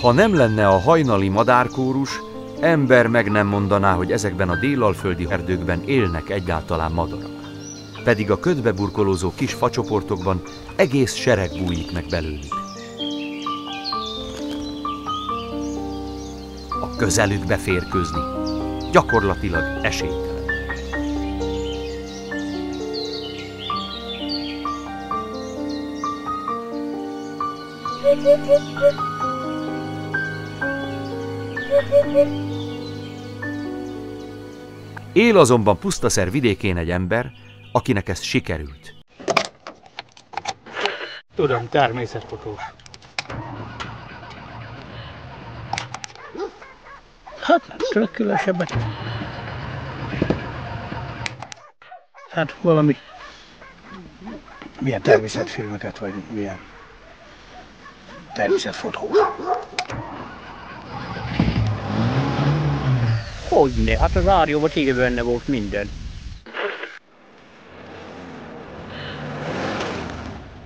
Ha nem lenne a hajnali madárkórus, ember meg nem mondaná, hogy ezekben a délalföldi erdőkben élnek egyáltalán madarak. Pedig a ködbe burkolózó kis facsoportokban egész sereg bújik meg belőlük. A közelükbe férkőzni gyakorlatilag esélytelen. Él azonban Pusztaszer vidékén egy ember, akinek ez sikerült. Tudom, természetfotós. Hát nem tudok különösebbet. Hát valami... milyen természetfilmeket, vagy milyen természetfotós. Hogyne, hát az rádióban tényleg benne volt minden.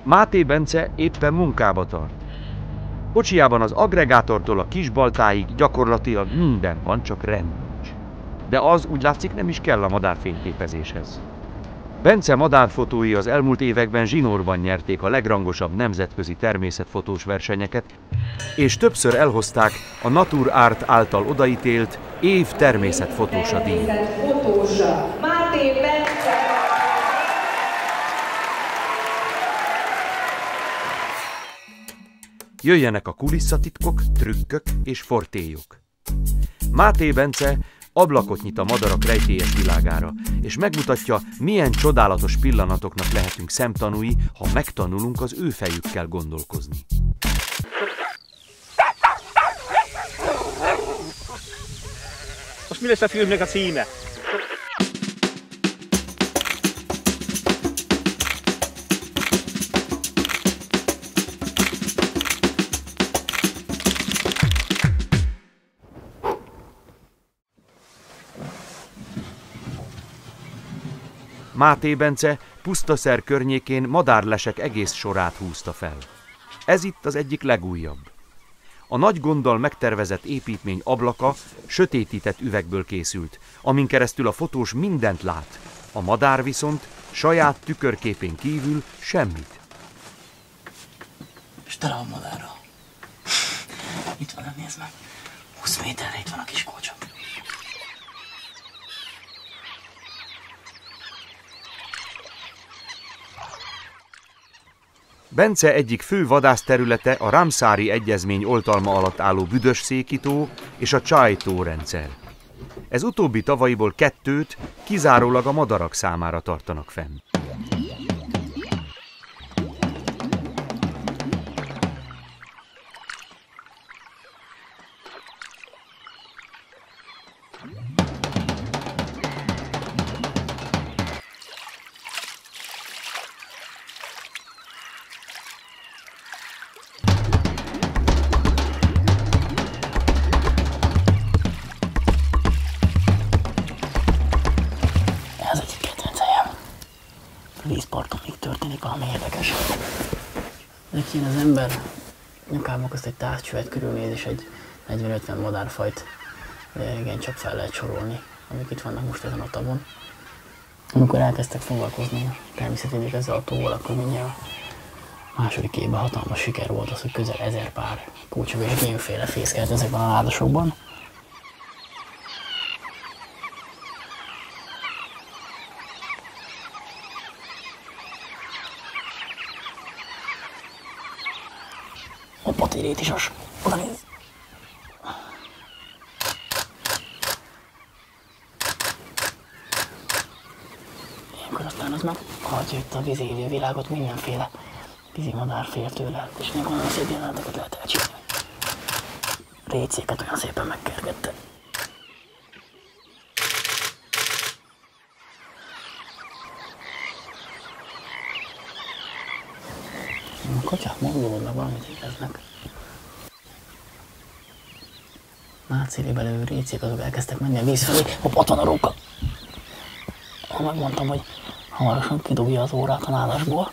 Máté Bence éppen munkába tart. Kocsijában az agregátortól a kisbaltáig gyakorlatilag minden van, csak rend nincs. De az úgy látszik nem is kell a madárfényképezéshez. Bence madárfotói az elmúlt években zsinórban nyerték a legrangosabb nemzetközi természetfotós versenyeket, és többször elhozták a Natur Art által odaítélt év természetfotósa díjat. Máté Bence! Jöjjenek a kulisszatitkok, trükkök és fortélyok. Máté Bence ablakot nyit a madarak rejtélyes világára, és megmutatja, milyen csodálatos pillanatoknak lehetünk szemtanúi, ha megtanulunk az ő fejükkel gondolkozni. Most mi lesz a filmnek a címe? Máté Bence Pusztaszer környékén madárlesek egész sorát húzta fel. Ez itt az egyik legújabb. A nagy gonddal megtervezett építmény ablaka sötétített üvegből készült, amin keresztül a fotós mindent lát, a madár viszont saját tükörképén kívül semmit. És tele a madárra. Itt van, nézd meg. 20 méterre itt van a kis kócsa. Bence egyik fő vadászterülete a Ramszári Egyezmény oltalma alatt álló Büdös-széki-tó és a Csaj-tó rendszer. Ez utóbbi tavaiból 2-t kizárólag a madarak számára tartanak fenn. Vízparton még történik valami érdekes. Nekén az ember nyakába közt egy távcsövet körülnéz, és egy 40-50 madárfajt igen csak fel lehet sorolni, amik itt vannak most ezen a tavon. Amikor elkezdtek foglalkozni természetvédők ezzel a tóval, akkor mindjárt a második évben hatalmas siker volt az, hogy közel 1000 pár kócsa és gémféle fészkelt ezekben a nádasokban. Hoppá, térét is az. Oda nézz. Ilyenkor aztán az meg hagyja itt a vízi élő világot, mindenféle vízimadár fél tőle, és még olyan szép jeleneteket lehet elcsinálni. Récéket olyan szépen megkergette. A kacsák mozgolódnak, valamit éreznek. Márcélébe levő récék azok elkezdtek menni a víz felé. Hopp, ott van a róka! Ha megmondtam, hogy hamarosan kidobja az órát a nádasból,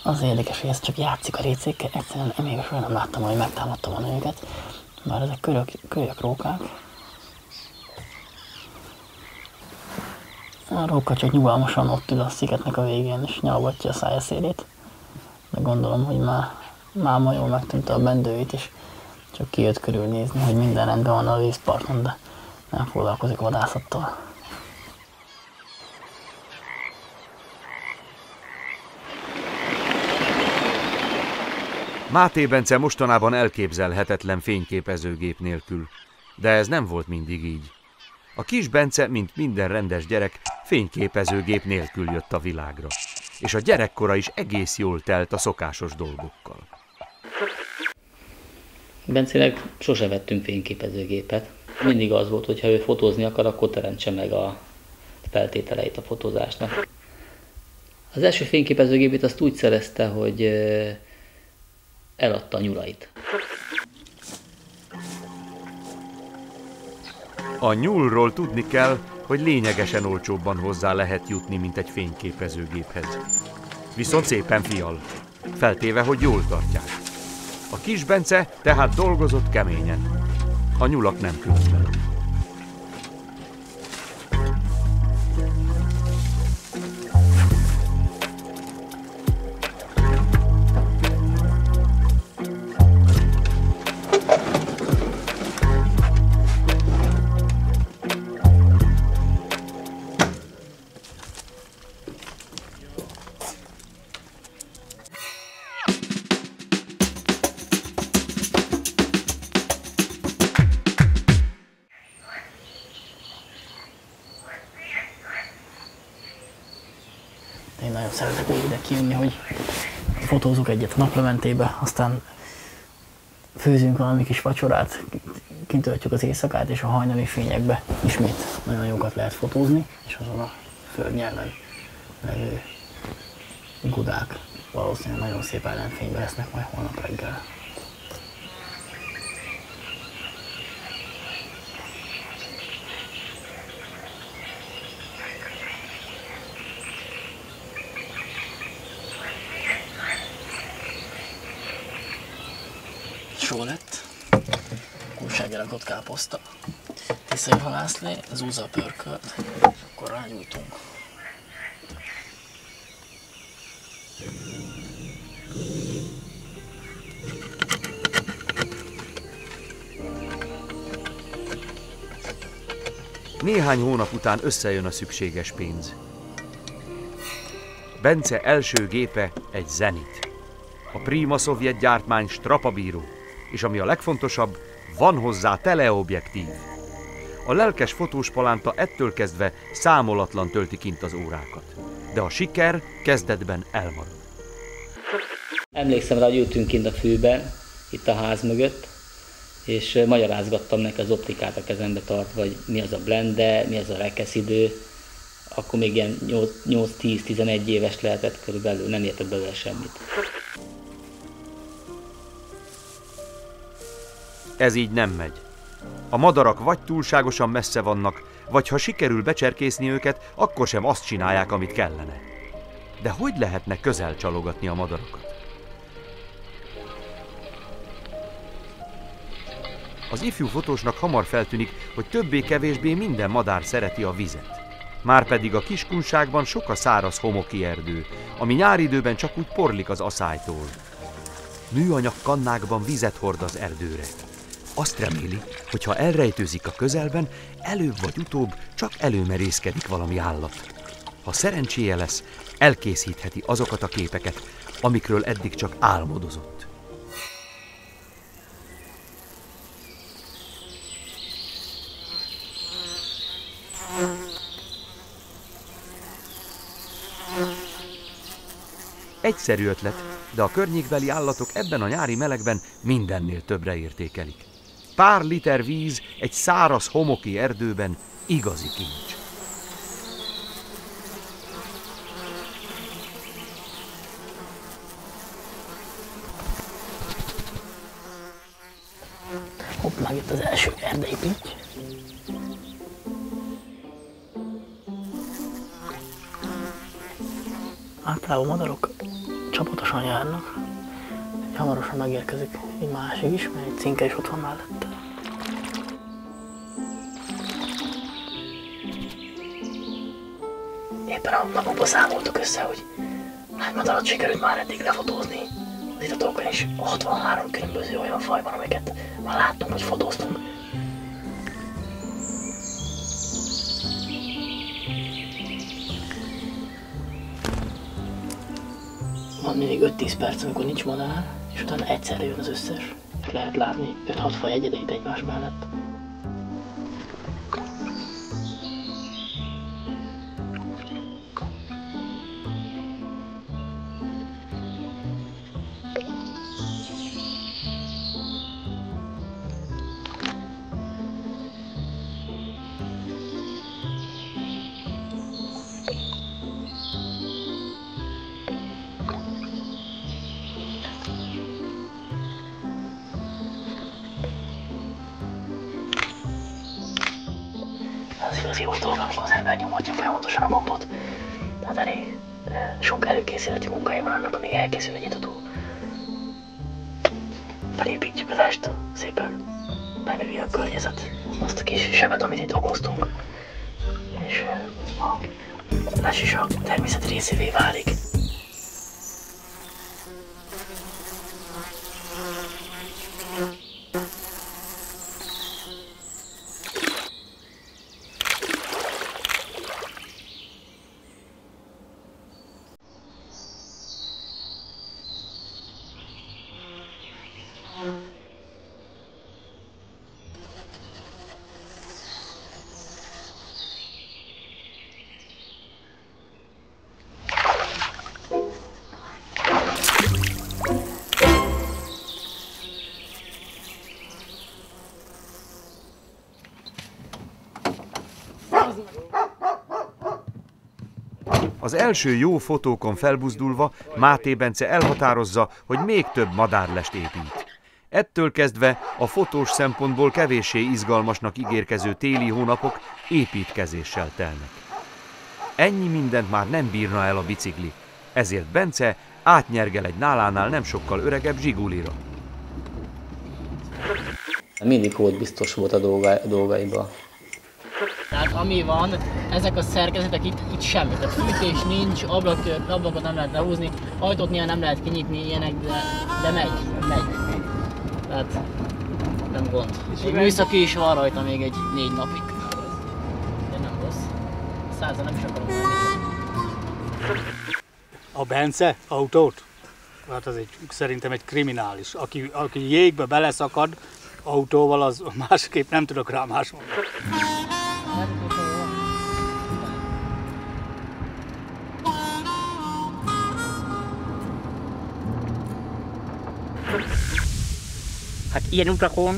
Az érdekes, hogy ez csak játszik a récékkel, egyszerűen még soha nem láttam, hogy megtámadtam volna őket. Bár ezek kölyök rókák. A róka csak nyugalmasan ott ül a szigetnek a végén, és nyalogatja a szája szélét. De gondolom, hogy már ma jól megtűnte a bendőit, és csak kijött körülnézni, hogy minden rendben van a vízparton, de nem foglalkozik vadászattal. Máté Bence mostanában elképzelhetetlen fényképezőgép nélkül, de ez nem volt mindig így. A kis Bence, mint minden rendes gyerek, fényképezőgép nélkül jött a világra, és a gyerekkora is egész jól telt a szokásos dolgokkal. Bencének sose vettünk fényképezőgépet. Mindig az volt, hogy ha ő fotózni akar, akkor teremtse meg a feltételeit a fotózásnak. Az első fényképezőgépét azt úgy szerezte, hogy eladta a nyulait. A nyúlról tudni kell, hogy lényegesen olcsóbban hozzá lehet jutni, mint egy fényképezőgéphez. Viszont szépen fial, feltéve, hogy jól tartják. A kis Bence tehát dolgozott keményen. A nyulak nem különben. Én nagyon szeretek úgy ide kijönni, hogy fotózunk egyet a naplementébe, aztán főzünk valami kis vacsorát, kitöltjük az éjszakát, és a hajnali fényekbe ismét nagyon jókat lehet fotózni, és azon a földnyelven levő gudák valószínűleg nagyon szép ellenfényben lesznek majd holnap reggel. Só lett, újságra rakott káposzta, tiszai halászlé, zúza pörkölt, akkor rágyújtunk. Néhány hónap után összejön a szükséges pénz. Bence első gépe egy Zenit. A Prima szovjet gyártmány strapabíró, és ami a legfontosabb, van hozzá teleobjektív. A lelkes fotós palánta ettől kezdve számolatlan tölti kint az órákat. De a siker kezdetben elmarad. Emlékszem rá, hogy ültünk kint a fűben, itt a ház mögött, és magyarázgattam neki az optikát a kezembe tartva, hogy mi az a blende, mi az a rekeszidő. Akkor még ilyen 8-10-11 éves lehetett körülbelül, nem értett belőle semmit. Ez így nem megy. A madarak vagy túlságosan messze vannak, vagy ha sikerül becserkészni őket, akkor sem azt csinálják, amit kellene. De hogy lehetne közel csalogatni a madarakat? Az ifjú fotósnak hamar feltűnik, hogy többé-kevésbé minden madár szereti a vizet. Márpedig a Kiskunságban sok a száraz homoki erdő, ami nyári időben csak úgy porlik az aszálytól. Műanyag kannákban vizet hord az erdőre. Azt reméli, hogy ha elrejtőzik a közelben, előbb vagy utóbb csak előmerészkedik valami állat. Ha szerencséje lesz, elkészítheti azokat a képeket, amikről eddig csak álmodozott. Egyszerű ötlet, de a környékbeli állatok ebben a nyári melegben mindennél többre értékelik. Pár liter víz egy száraz homoki erdőben igazi kincs. Hopp, meg itt az első erdei pitty. Általában madarak csapatosan járnak. Hamarosan megérkezik egy másik is, mert egy cinke is ott van mellette. Éppen a napokban számoltuk össze, hogy hány madarat sikerült már eddig lefotózni. Az itatokon is 63 különböző olyan faj van, amiket már láttunk, hogy fotóztunk. Van mindig 5-10 perc, amikor nincs madár, és utána egyszerre jön az összes. És lehet látni 5-6 faj egyedeit egymás mellett. Az igazi jó dolga, amikor az ember nyomatja folyamatosan a gombot. Tehát elég sok előkészületi munkája van annak, amíg elkészül egy itató. Felépítjük az est, szépen benövi a környezet, azt a kis sebet, amit itt okoztunk. És a les is a természet részévé válik. Az első jó fotókon felbuzdulva Máté Bence elhatározza, hogy még több madárlest épít. Ettől kezdve a fotós szempontból kevéssé izgalmasnak ígérkező téli hónapok építkezéssel telnek. Ennyi mindent már nem bírna el a bicikli, ezért Bence átnyergel egy nálánál nem sokkal öregebb Zsigulira. Mindig volt biztos volt a dolgaiba. Tehát ami van, ezek a szerkezetek itt semmi. Tehát fűtés nincs, ablakot nem lehet lehúzni, ajtót néha nem lehet kinyitni, ilyenek, de megy. Tehát nem gond. Egy műszaki is van rajta még egy 4 napig. De nem rossz. 100-an nem is akarom menni. A Bence autót? Hát az szerintem egy kriminális. Aki jégbe beleszakad autóval, az másképp nem tudok rá más mondani. Hát ilyen utakon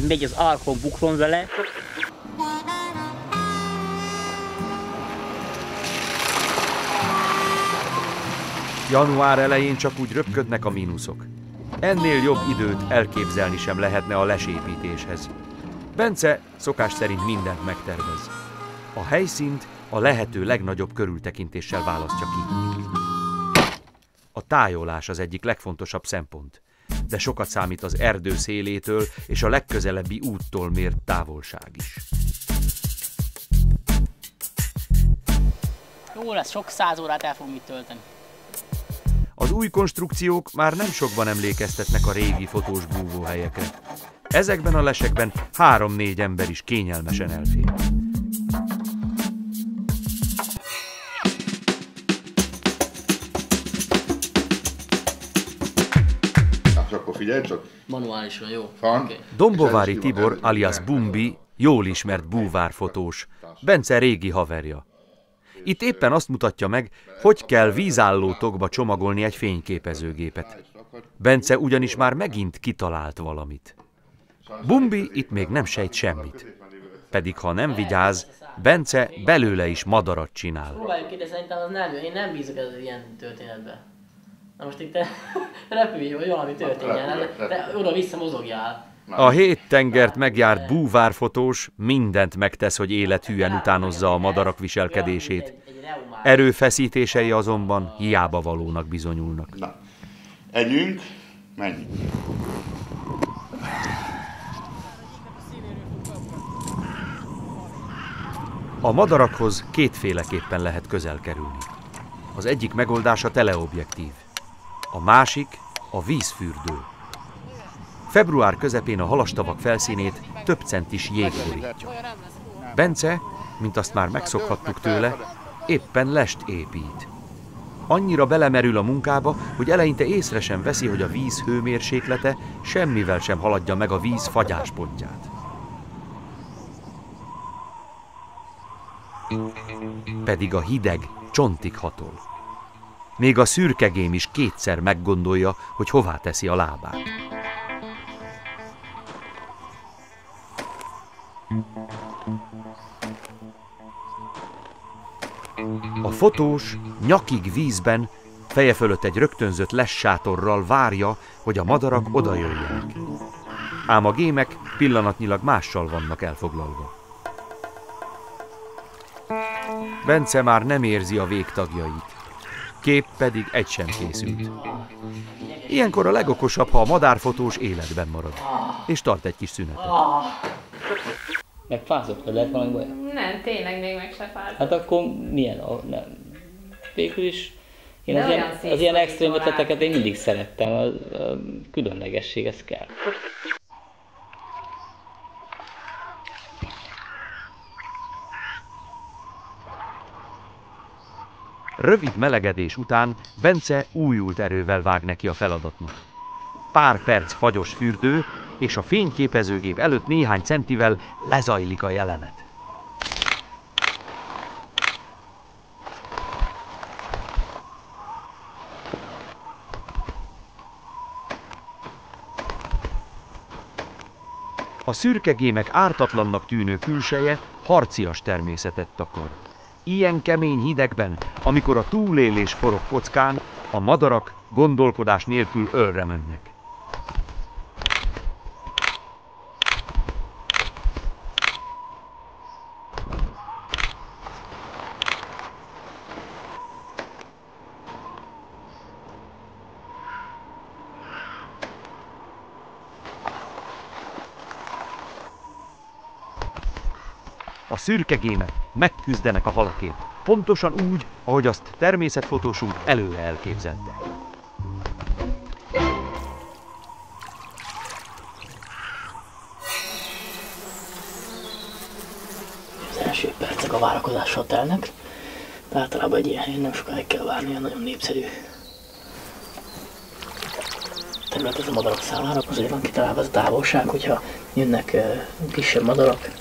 megy az alkon buklón vele. Január elején csak úgy röpködnek a mínuszok. Ennél jobb időt elképzelni sem lehetne a lesépítéshez. Bence szokás szerint mindent megtervez. A helyszínt a lehető legnagyobb körültekintéssel választja ki. A tájolás az egyik legfontosabb szempont, de sokat számít az erdő szélétől és a legközelebbi úttól mért távolság is. Jó lesz, sok 100 órát el fogunk itt tölteni. Az új konstrukciók már nem sokban emlékeztetnek a régi fotós búvóhelyekre. Ezekben a lesekben 3-4 ember is kényelmesen elfér. Akkor figyelj csak. Manuálisan, jó? Okay. Dombovári Tibor alias Bumbi jól ismert búvárfotós, Bence régi haverja. Itt éppen azt mutatja meg, hogy kell vízálló tokba csomagolni egy fényképezőgépet. Bence ugyanis már megint kitalált valamit. Bumbi itt még nem sejt semmit. Pedig ha nem vigyáz, Bence belőle is madarat csinál. Próbáljuk ki, de szerintem az nem jó. Én nem bízok ez ilyen történetbe. Na most itt te repülj, vagy valami történjen, de oda-vissza mozogjál. A 7 tengert megjárt búvárfotós mindent megtesz, hogy élethűen utánozza a madarak viselkedését. Erőfeszítései azonban hiába valónak bizonyulnak. Együnk, menjünk. A madarakhoz kétféleképpen lehet közel kerülni. Az egyik megoldás a teleobjektív, a másik a vízfürdő. Február közepén a halastavak felszínét több centis jég borítja. Bence, mint azt már megszokhattuk tőle, éppen lest épít. Annyira belemerül a munkába, hogy eleinte észre sem veszi, hogy a víz hőmérséklete semmivel sem haladja meg a víz fagyáspontját. Pedig a hideg csontig hatol. Még a szürkegém is kétszer meggondolja, hogy hová teszi a lábát. A fotós nyakig vízben, feje fölött egy rögtönzött lessátorral várja, hogy a madarak odajöjjenek. Ám a gémek pillanatnyilag mással vannak elfoglalva. Bence már nem érzi a végtagjait. Kép pedig egy sem készült. Ilyenkor a legokosabb, ha a madárfotós életben marad, és tart egy kis szünetet. Megfázott, vagy lehet valami baj? Nem, tényleg még meg se fázott. Hát akkor milyen? Nem. Végül is én De az ilyen extrém ötleteket én mindig szerettem, a különlegesség, ez kell. Rövid melegedés után Bence újult erővel vág neki a feladatnak. Pár perc fagyos fürdő, és a fényképezőgép előtt néhány centivel lezajlik a jelenet. A szürkegémek ártatlannak tűnő külseje harcias természetet takar. Ilyen kemény hidegben, amikor a túlélés forog kockán, a madarak gondolkodás nélkül ölre mennek. A szürkegémek megküzdenek a halakért, pontosan úgy, ahogy azt természetfotósunk előre elképzelte. Az első percek a várakozással telnek, de általában egy ilyen helyen nem sokáig kell várni, nagyon népszerű terület ez a madarak számára. Azért van kitalálva az a távolság, hogyha jönnek kisebb madarak,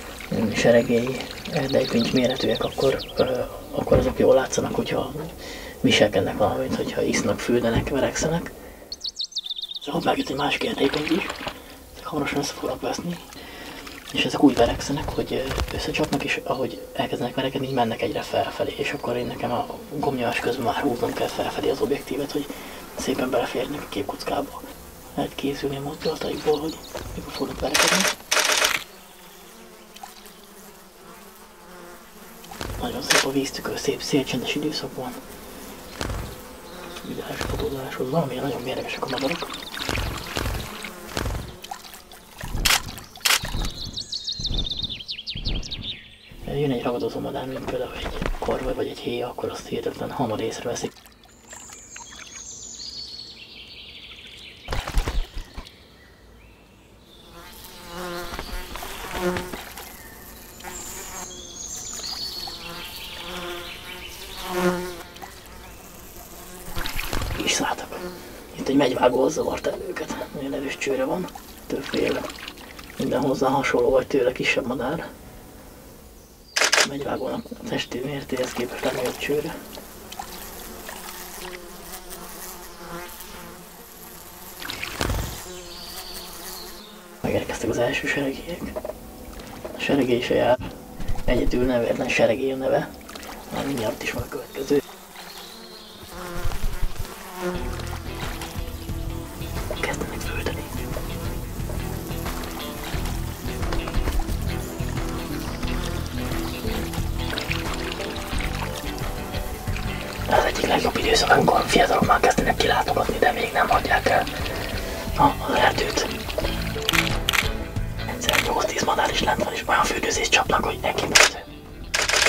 seregély, erdeikönyv méretűek, akkor azok jól látszanak, hogyha viselkednek valamit, hogyha isznak, fürdenek, verekszenek. Szóval megjött egy másik erdeikönyv is, ezek hamarosan össze fognak veszni, és ezek úgy verekszenek, hogy összecsapnak, és ahogy elkezdenek verekedni, így mennek egyre felfelé, és akkor én nekem a gomnyomás közben már húznom kell felfelé az objektívet, hogy szépen beleférjenek a képkockába. Lehet készülni a mozdulataikból, hogy mikor fognak verekedni. Nagyon szép a víztükör, szép szélcsendes időszakban. Ideális fotózáshoz valamilyen nagyon mérgesek a madarak. Jön egy ragadozó madár, mint például egy korvaj vagy egy héja, akkor azt hihetetlen hamar észreveszik. Is szálltak. Itt egy megyvágó zavart el őket. Nagyon erős csőre van, többféle. Minden hozzá hasonló vagy tőle kisebb madár. A megyvágónak a testi mértéhez képest legnagyobb csőre. Megérkeztek az első seregélyek. A seregély se jár. Egyedül nevéletlen seregély a neve. Már mindjárt is van a következő. Kezdenek földeni. Az egyik legjobb időszak, amikor fiatalok már kezdenek kilátogatni, de még nem hagyják el az erdőt. Egyszer 8-10 madár is lent van, és olyan fürdőzést csapnak, hogy elképesztő.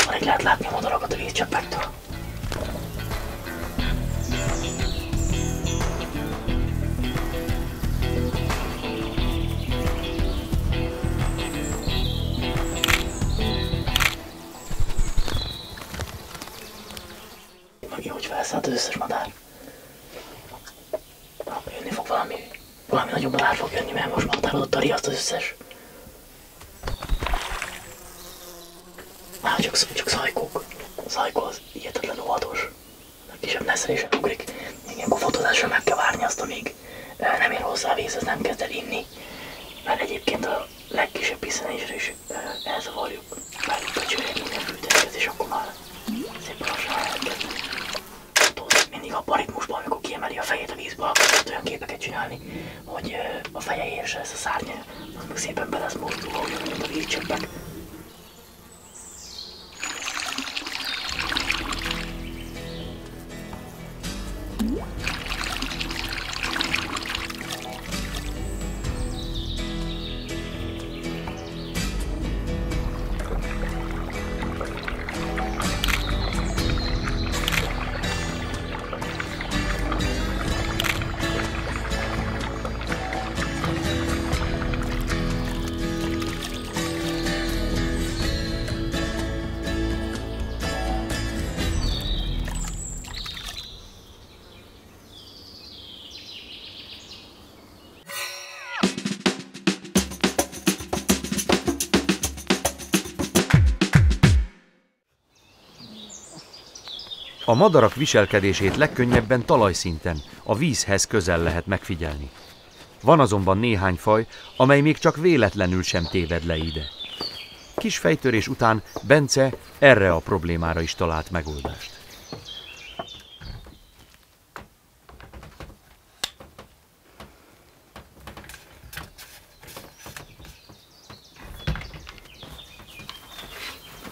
Alig lehet látni a madarakat a vízcsöppektől. Megint hogy felszállt az összes madár. Jönni fog valami nagyobb madár fog jönni, mert most határozott a riaszt az összes. Csak szajkók. A szajkó az hihetetlen óvatos. A kisebb neszelésen ugrik. Ilyenkor fotózásra meg kell várni azt, amíg nem ér hozzá a víz, az nem kezd el inni. Mert egyébként a legkisebb piszenésre is elzavarjuk. Becsüljük minden fűtőket, és akkor már szépen lassan elkezd. Mindig abban a ritmusban, amikor kiemeli a fejét a vízből, akkor olyan képeket csinálni, hogy a feje érse ezt a szárnya, az meg szépen be lesz mozdulva, mint a vízcsöppek. A madarak viselkedését legkönnyebben talajszinten, a vízhez közel lehet megfigyelni. Van azonban néhány faj, amely még csak véletlenül sem téved le ide. Kis fejtörés után Bence erre a problémára is talált megoldást.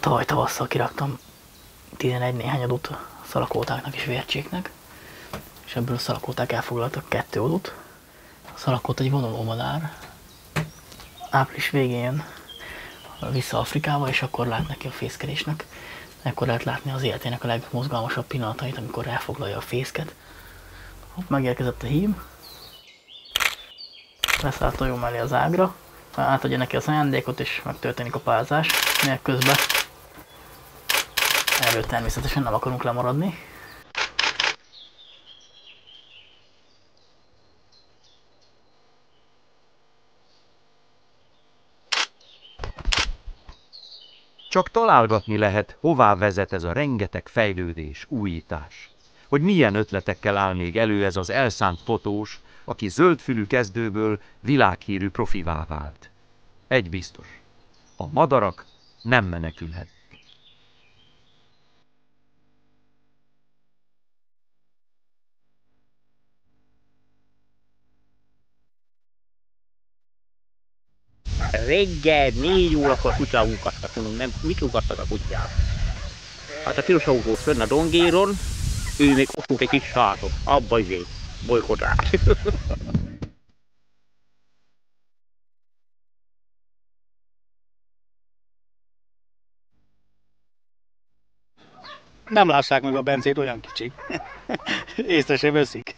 Tavaly tavasszal kiraktam 11 néhány adót szalakótáknak és vércséknek, és ebből a szalakóták elfoglaltak 2 adót. A szalakóta egy vonuló madár, április végén jön vissza Afrikába, és akkor lát neki a fészkelésnek. Ekkor lehet látni az életének a legmozgalmasabb pillanatait, amikor elfoglalja a fészket. Hopp, megérkezett a hím, leszállt a jó mellé az ágra, átadja neki az ajándékot, és megtörténik a pázás, minek közben erről természetesen nem akarunk lemaradni. Csak találgatni lehet, hová vezet ez a rengeteg fejlődés, újítás. Hogy milyen ötletekkel áll még elő ez az elszánt fotós, aki zöldfülű kezdőből világhírű profivá vált. Egy biztos, a madarak nem menekülhet. Reggel 4 órakor kutyát ugattak, mondom, nem, mit ugattak a kutyát? Hát a piros autó fönn a dongéron, ő még ott volt egy kis sátok, abba izé, bolykotát. Nem lássák meg a Bencét, olyan kicsi. Észre sem veszik.